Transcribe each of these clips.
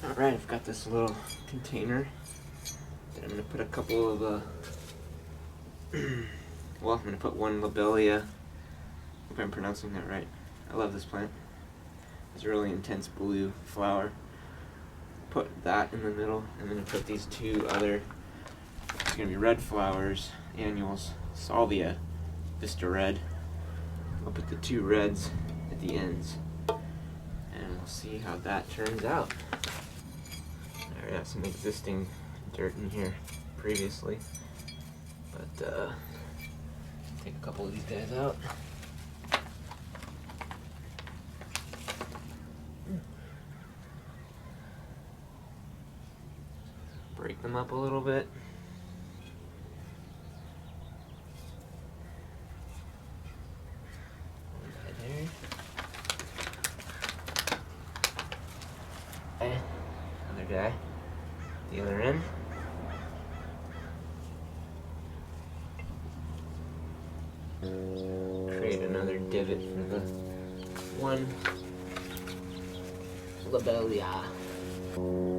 Alright, I've got this little container that I'm going to put a couple of, well, I'm going to put one Lobelia, hope I'm pronouncing that right. I love this plant. It's a really intense blue flower. Put that in the middle, and then I put these two other, it's going to be red flowers, annuals, Salvia, Vista red. I'll put the two reds at the ends, and we'll see how that turns out. I already have some existing dirt in here previously, but take a couple of these guys out. Break them up a little bit. One guy there. Okay. Another guy. The other end. Create another divot for the one Lobelia.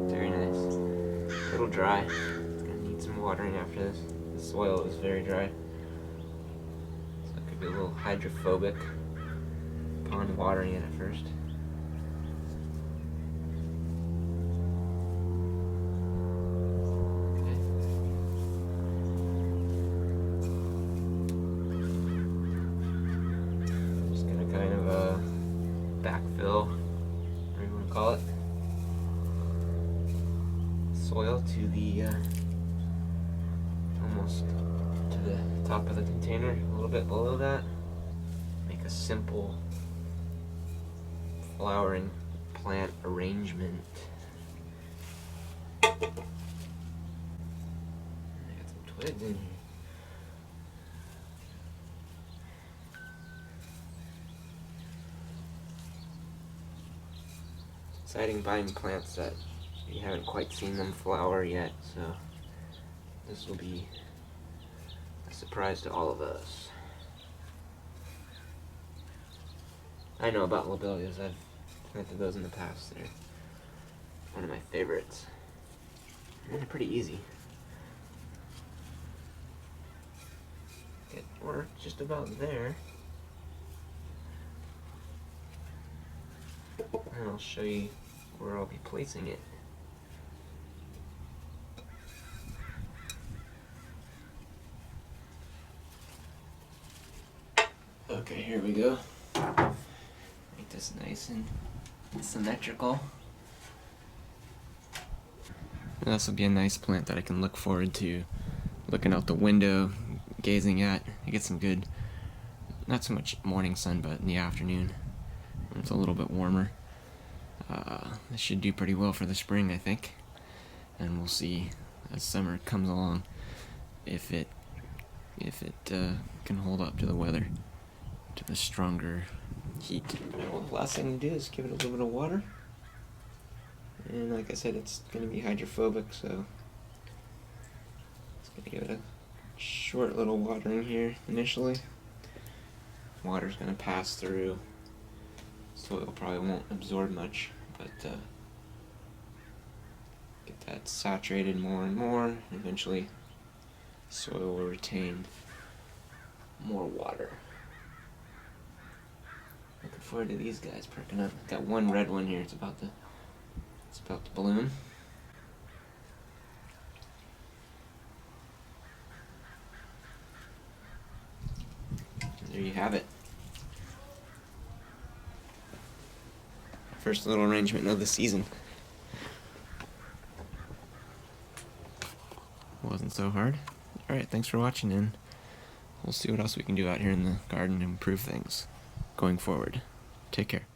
Very nice. A little dry. It's gonna need some watering after this. The soil is very dry, so it could be a little hydrophobic upon watering it at first. Just gonna kind of backfill, whatever you want to call it, soil to the almost to the top of the container, a little bit below that. Make a simple flowering plant arrangement. I got some twigs in here. It's exciting buying plants that you haven't quite seen them flower yet, so this will be a surprise to all of us. I know about Lobelias. I've planted those in the past. They're one of my favorites. And they're pretty easy. We're just about there. And I'll show you where I'll be placing it. Okay, here we go. Make this nice and symmetrical. This will be a nice plant that I can look forward to looking out the window, gazing at. I get some good, not so much morning sun, but in the afternoon when it's a little bit warmer. This should do pretty well for the spring, I think. And we'll see as summer comes along if it can hold up to the weather, to the stronger heat. Well, the last thing to do is give it a little bit of water. And like I said, it's going to be hydrophobic, so it's going to give it a short little watering here initially. Water's going to pass through, soil probably won't absorb much, but get that saturated more and more, and eventually soil will retain more water. Looking forward to these guys perking up. Got one red one here, it's about to bloom. There you have it. First little arrangement of the season. Wasn't so hard. Alright, thanks for watching, and we'll see what else we can do out here in the garden to improve things going forward. Take care.